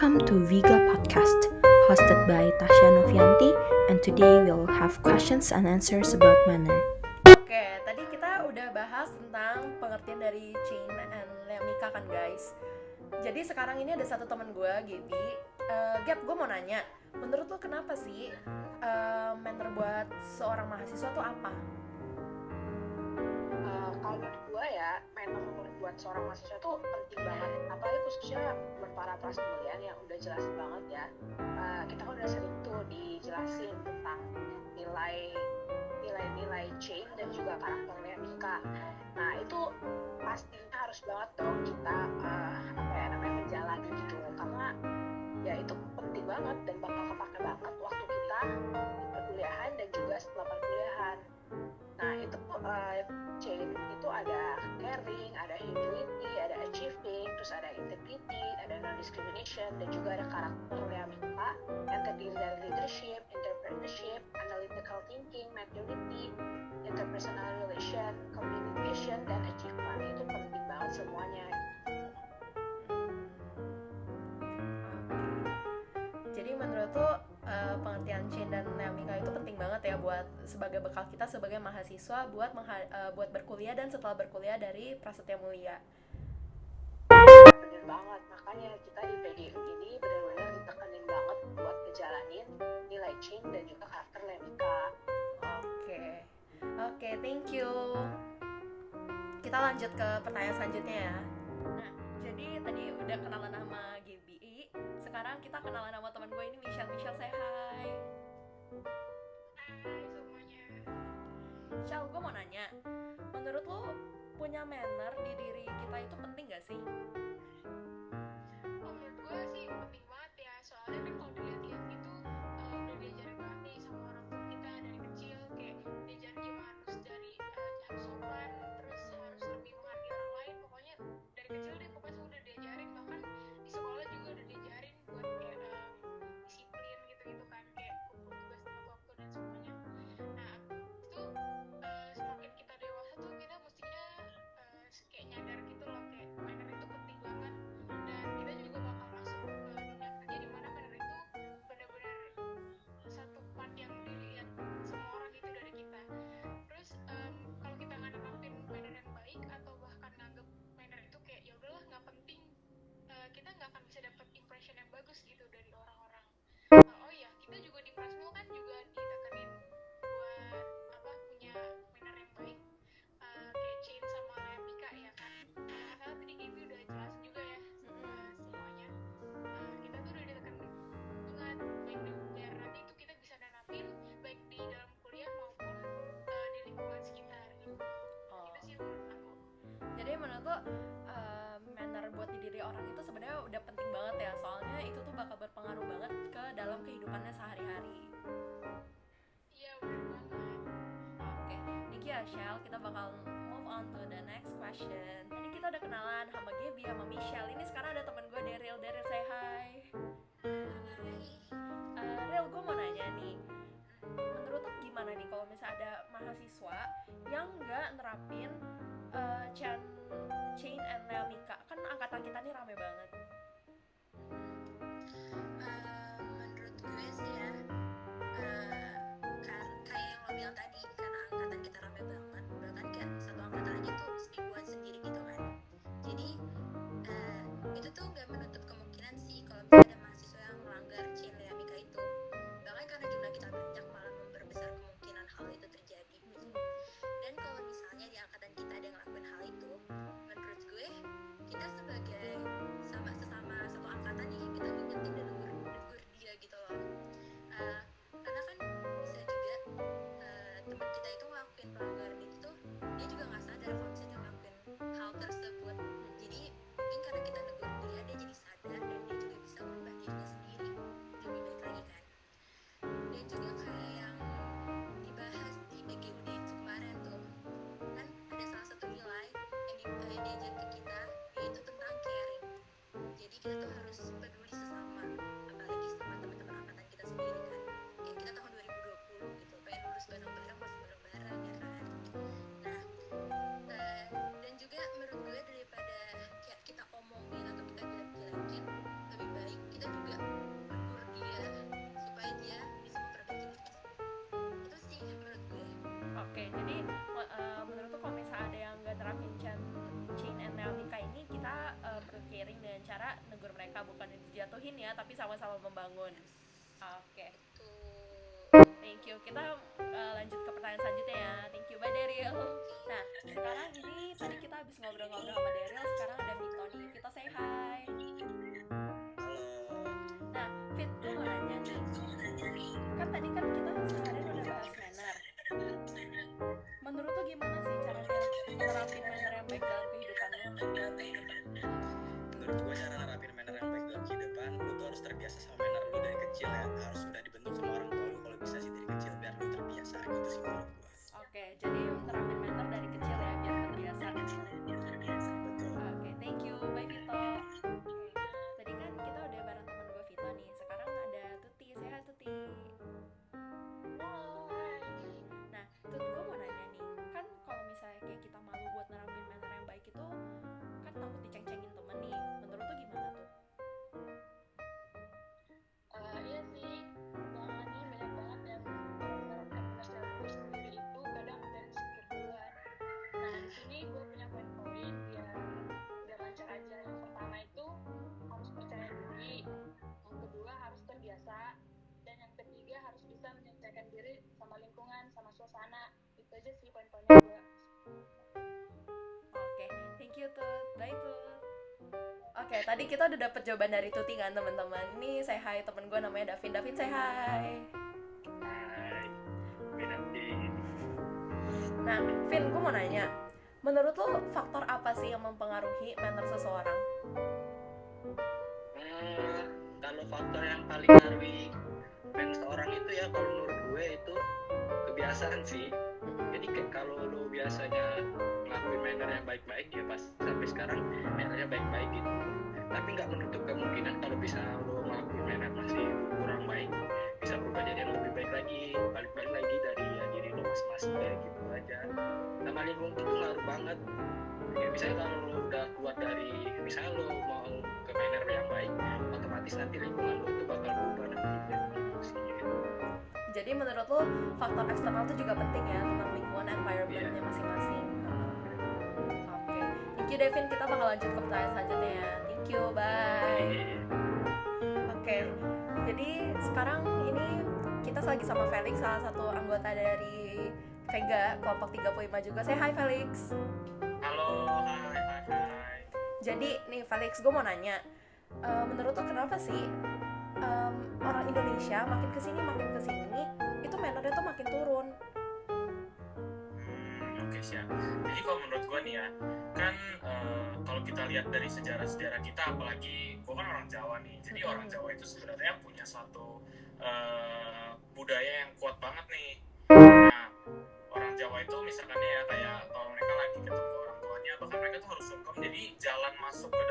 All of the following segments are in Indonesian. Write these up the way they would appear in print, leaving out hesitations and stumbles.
Welcome to Viga Podcast, hosted by Tasya Novianti, and today we'll have questions and answers about manner. Oke, tadi kita udah bahas tentang pengertian dari chain and lemika kan guys. Jadi sekarang ini ada satu teman gue, Gaby. Gap, gue mau nanya, menurut lo kenapa sih manner buat seorang mahasiswa tuh apa? Kalau menurut gue ya, manner buat seorang mahasiswa tuh penting banget, apalagi khususnya buat para prasemulian yang udah jelas banget ya. Kita kan udah sering tuh dijelasin tentang nilai chain dan juga karakter lemika. Nah itu pastinya harus banget dong kita menjalani gitu, karena ya itu penting banget dan bakal kepake banget waktu kita di perkuliahan dan juga setelah perkuliahan. Nah itu chain itu ada caring, ada humility, ada achieving, terus ada integrity, ada non-discrimination, dan juga ada karakter lemika yang terdiri dari leadership, entrepreneurship, analytical thinking, maturity, interpersonal relation, communication, dan achievement. Itu penting banget semuanya. Jadi menurut lo pengertian chain dan lemika itu penting banget ya buat sebagai bekal kita sebagai mahasiswa buat berkuliah dan setelah berkuliah dari Prasetya Mulia. Bener banget, makanya kita di PGU ini benar-benar ditekenin banget buat ngejalanin nilai chain dan juga karakter lemika. Oke, thank you. Kita lanjut ke pertanyaan selanjutnya ya. Nah, jadi tadi udah kenalan sama Gaby. Sekarang kita kenalan sama teman gue ini, Michelle. Michelle, say hi. Hai semuanya. Michelle, gue mau nanya, menurut lo punya manner di diri kita itu penting gak sih? Menurut gue sih penting banget ya, soalnya kan kalau dilihat-lihat itu udah diajarin banget nih sama orang tua kita dari kecil, kayak diajarin gimana harus harus sopan, terus harus lebih menghargai orang lain. Pokoknya dari kecil deh, pokoknya udah diajarin, bahkan di sekolah juga udah diajarin buat kayak disiplin gitu-gitu kan, kayak kumpul tugas tepat waktu dan semuanya. Nah itu semakin kita dewasa tuh kita mestinya kayak nyadar gitu loh, kayak manner itu penting banget, dan kita juga bakal masuk ke dunia kerja di mana manner itu benar-benar satu part yang dilihat semua orang itu dari kita. Terus kalau kita nggak nerapin manner yang baik atau bahkan nganggep manner itu kayak ya udahlah nggak penting, kita nggak akan bisa dapat impression yang bagus gitu dari orang-orang. Oh iya, kita juga di Prasmul kan juga ditekenin buat punya manner yang baik, kayak chain sama lemika ya kan. Karena tadi Gaby udah jelasin juga ya semuanya. Kita tuh udah ditekan banget baik biar nanti itu kita bisa nerapin baik di dalam kuliah maupun di lingkungan sekitar gitu. Itu sih menurut aku. Jadi menurut lo manner buat di diri orang itu sebenarnya udah penting banget ya, soalnya itu tuh bakal berpengaruh banget ke dalam kehidupannya sehari-hari. Iya bener banget. Oke, thank you ya Shell. Kita bakal move on to the next question. Tadi kita udah kenalan sama Gaby, sama Michelle. Ini sekarang ada teman gue Daryl. Daryl, say hi. Daryl, gue mau nanya nih, menurut lo gimana nih kalau misalnya ada mahasiswa yang nggak nerapin chain and lemika? Kan angkatan kita nih rame banget. Menurut gue sih ya, kan kayak yang lo bilang tadi, karena angkatan kita rame banget, bahkan kayak satu angkatan aja tuh seribuan sendiri gitu kan. Jadi itu tuh nggak menutup kemungkinan sih kalau misalnya ada mahasiswa yang melanggar chain lemika itu. Bahkan karena jumlah kita banyak malah memperbesar kemungkinan hal itu terjadi gitu. Dan kalau misalnya di angkatan kita ada yang ngelakuin hal itu, menurut gue kita sebagai sesama satu angkatan nih, kita ngingetin dan negur dia gitu loh. Karena kan bisa juga teman kita itu ngelakuin pelanggaran itu tuh dia juga nggak sadar kalau misalnya dia ngelakuin hal tersebut. Jadi mungkin karena kita negur dia jadi sadar dan dia juga bisa merubah dirinya sendiri lebih baik lagi kan. Dan juga kayak yang dibahas di BGUD itu kemarin tuh, kan ada salah satu nilai yang diajarin ke kita, yaitu tentang caring. Jadi kita tuh harus peduli sesama, apalagi sama teman-teman angkatan kita sendiri kan. Kayak kita tahun 2020 gitu, pengen lulus bareng-bareng, masuk bareng-bareng ya kan. Nah, dan juga menurut gue daripada kayak kita omongin atau kita jelek-jelekin, lebih baik kita juga menjatuhin ya, tapi sama-sama membangun. Oke, Tuh. thank you. Kita lanjut ke pertanyaan selanjutnya ya. Thank you, Mbak Daryl. Nah, sekarang ini tadi kita habis ngobrol-ngobrol sama Daryl, sekarang ada Vito nih. Vito, say hi. Nah, Fit, gue mau nanya nih. Kan tadi kan kita seharian udah bahas manner. Menurut lo gimana sih cara nerapin manner yang baik dalam kehidupan lo? Menurut gue cara nerapin manner yang baik dalam kehidupan, lu tuh harus terbiasa sama manner lu dari kecil ya. Harus udah dibentuk sama orang tua lu kalau bisa sih dari kecil biar lu terbiasa gitu sih menurut gue. Oke, jadi nerapin manner dari kecil ya biar terbiasa. Betul. Oke, thank you. Bye Vito. Tadi kan kita udah bareng teman gue Vito nih. Sekarang ada Tuti. Sehat Tuti. Nah, Tut, gue mau nanya nih. Kan kalau misalnya kayak kita malu buat nerapin manner yang baik itu kan takut diceng-cengin temen nih. Menurut lo gimana tuh? Iya sih, belakangan ini banyak banget yang menerapkan self gue sendiri itu kadang udah insecure duluan. Nah, di sini gue punya poin-poin biar lancar aja. Yang pertama itu harus percaya diri, yang kedua harus terbiasa, dan yang ketiga harus bisa menyesuaikan diri sama lingkungan, sama suasana. Itu aja sih poin-poinnya gue. Oke, thank you Tut. Bye Tut. Oke, tadi kita udah dapet jawaban dari Tuti kan teman-teman. Ini say hi temen gue namanya Davin. Davin say hi. Hai, Binati. Nah, Vin, gue mau nanya. Menurut lo faktor apa sih yang mempengaruhi manner seseorang? Kalau faktor yang paling ngaruhi manner seorang itu ya kalau menurut gue itu kebiasaan sih. Jadi kalau lu biasanya ngelakuin manner yang baik-baik ya pas sampai sekarang mannernya baik-baik gitu. Tapi nggak menutup kemungkinan kalau bisa lu ngelakuin manner masih kurang baik, bisa berubah jadi yang lebih baik lagi, balik-balik lagi dari ya diri lu masing-masing kayak gitu aja. Sama lingkungan itu ngaruh banget. Ya misalnya kalau lu udah keluar dari, misalnya lu mau ke manner yang baik, otomatis nanti lingkungan lu itu bakal berubah nanti gitu sih. Jadi menurut lo faktor eksternal itu juga penting ya tentang lingkungan environment-nya masing-masing. Oke, thank you Devin. Kita bakal lanjut ke pertanyaan selanjutnya ya. Thank you, bye. Oke, jadi sekarang ini kita lagi sama Felix, salah satu anggota dari Vega, kelompok 35 juga. Say hi Felix. Halo, hai. Jadi nih Felix, gue mau nanya, menurut lo kenapa sih orang Indonesia makin kesini itu mannernya tuh makin turun? Oke siap. Jadi kalau menurut gue nih ya, kan kalau kita lihat dari sejarah-sejarah kita, apalagi gue kan orang Jawa nih, jadi orang Jawa itu sebenarnya punya suatu budaya yang kuat banget nih. Nah, orang Jawa itu misalkan ya kayak kalau mereka lagi ketemu orang tuanya, bahkan mereka tuh harus sungkem, jadi jalan masuk ke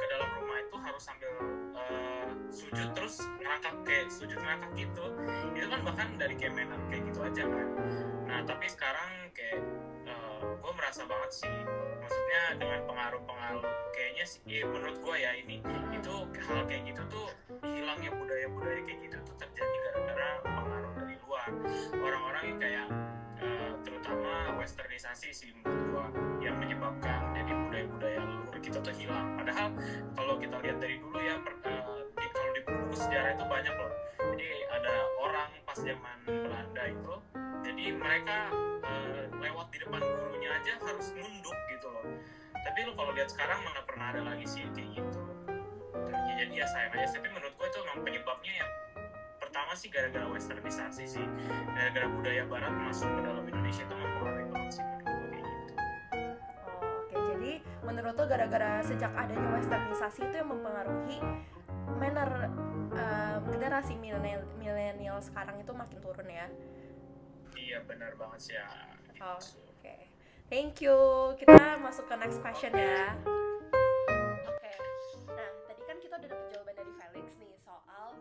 dalam rumah itu harus sambil sujud terus ngerangkak gitu. Itu kan bahkan dari kayak manner kayak gitu aja kan. Nah tapi sekarang kayak gue merasa banget sih, maksudnya dengan pengaruh kayaknya sih, menurut gue ya itu hal kayak gitu tuh hilangnya budaya-budaya kayak gitu tuh terjadi gara-gara pengaruh dari luar, orang-orang yang kayak terutama westernisasi sih menurut gue yang menyebabkan jadi budaya-budaya luhur kita tuh hilang. Padahal kalau kita lihat dari dulu ya kalau di buku sejarah itu banyak loh. Jadi ada orang pas zaman Belanda itu, jadi mereka lewat di depan gurunya aja harus nunduk gitu loh. Tapi lo kalau lihat sekarang mana pernah ada lagi sih kayak gitu. Ya, jadi ya sayang aja. Tapi menurut gue itu memang penyebabnya yang pertama sih gara-gara westernisasi sih, gara-gara budaya barat masuk ke dalam Indonesia itu mempengaruhi banget sih menurut gue kayak gitu. Oke, jadi menurut lo gara-gara sejak adanya westernisasi itu yang mempengaruhi manner generasi milenial sekarang itu makin turun ya? Iya benar banget sih ya. Oke, thank you. Kita masuk ke next question ya. Oke, nah tadi kan kita udah dapet jawaban dari Felix nih soal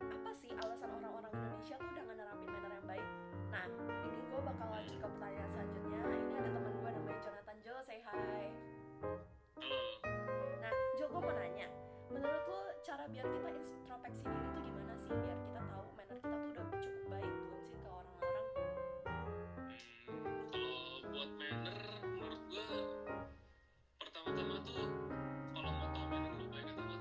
apa sih alasan orang-orang Indonesia tuh udah nggak nerapin manner yang baik. Nah, ini gue bakal lanjut ke pertanyaan selanjutnya. Ini ada teman gue namanya Jonathan. Jo, say hi. Nah, Jo, gue mau nanya, menurut lo cara biar kita introspeksi diri tuh gimana sih biar kita tahu manner kita tuh udah cukup baik belum sih ke orang-orang? Kalau buat manner menurut gue pertama-tama tuh kalau mau tahu manner lu baik atau enggak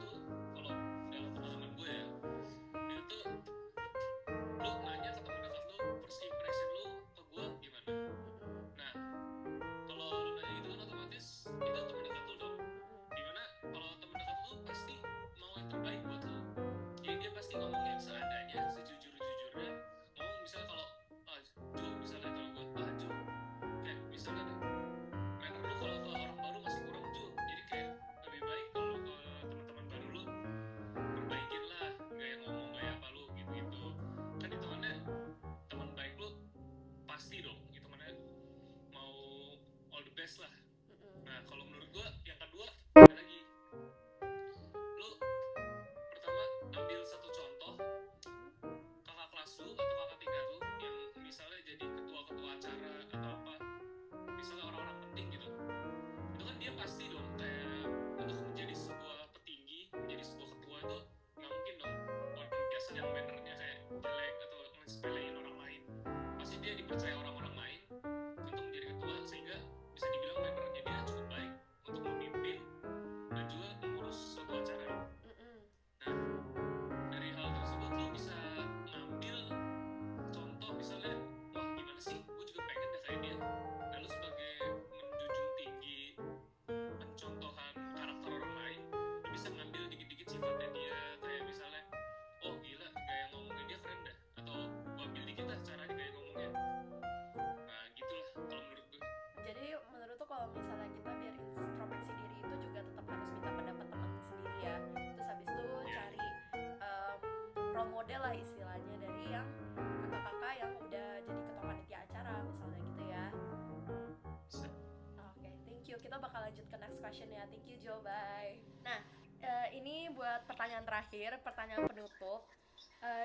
best lah. Mm-mm. Nah kalau menurut gue yang kedua ada lagi, lu pertama ambil satu contoh kakak kelas lu atau kakak tingkat lu yang misalnya jadi ketua acara atau apa, misalnya orang-orang penting gitu, itu kan dia pasti dong kayak untuk menjadi sebuah petinggi, menjadi sebuah ketua itu nggak mungkin dong orang biasa yang mannernya kayak jelek atau mensepelein orang lain. Pasti dia dipercaya orang-orang lain untuk menjadi ketua, sehingga bisa dibilang mannernya dia cukup baik untuk memimpin dan juga mengurus suatu acara. Mm-mm. Nah dari hal tersebut lo bisa ngambil contoh, misalnya wah gimana sih gue juga pengen deh kayak dia. Dan lo sebagai menjunjung tinggi pencontohan karakter orang lain, lo bisa ngambil dikit-dikit sifatnya dia, kayak misalnya oh gila gaya ngomongnya dia keren dah, atau gue ambil dikit lah cara gaya ngomongnya. Nah gitulah kalau menurut gue. Jadi menurut tuh kalau misalnya kita biar introspeksi diri itu juga tetap harus minta pendapat teman sendiri ya. Terus habis itu cari role model lah istilahnya dari yang kakak-kakak yang udah jadi ketua panitia acara misalnya gitu ya. Bisa. Oke, thank you. Kita bakal lanjut ke next question ya. Thank you Jo, bye. Nah, ini buat pertanyaan terakhir, pertanyaan penutup.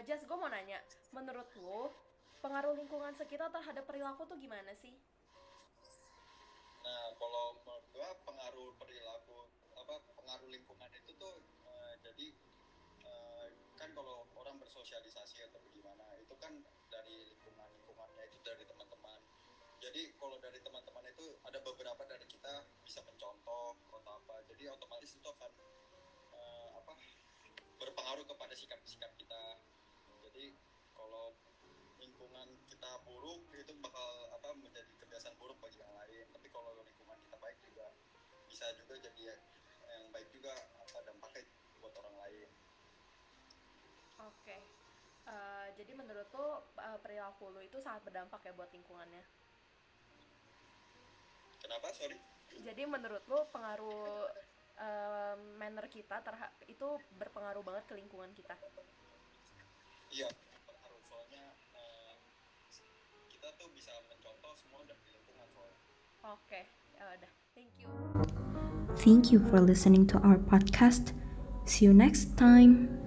Jas, gue mau nanya, menurut lo pengaruh lingkungan sekitar terhadap perilaku tuh gimana sih? Nah, kalau menurut gua pengaruh perilaku pengaruh lingkungan itu tuh jadi kan kalau orang bersosialisasi atau bagaimana itu kan dari lingkungannya itu dari teman-teman. Jadi kalau dari teman-teman itu ada beberapa dari kita bisa mencontoh atau apa. Jadi otomatis itu akan berpengaruh kepada sikap-sikap kita. Jadi kalau lingkungan kita buruk itu bakal menjadi kebiasaan buruk bagi yang lain. Tapi kalau lingkungan kita baik juga bisa juga jadi yang baik juga dampaknya buat orang lain. Oke. Jadi menurut lo perilaku lo itu sangat berdampak ya buat lingkungannya. Kenapa? Sorry. Jadi menurut lo pengaruh manner kita itu berpengaruh banget ke lingkungan kita. Iya, berpengaruh. Soalnya kita tuh bisa mencontoh semua dari lingkungan soalnya. Oke, ya udah. Thank you. Thank you for listening to our podcast. See you next time.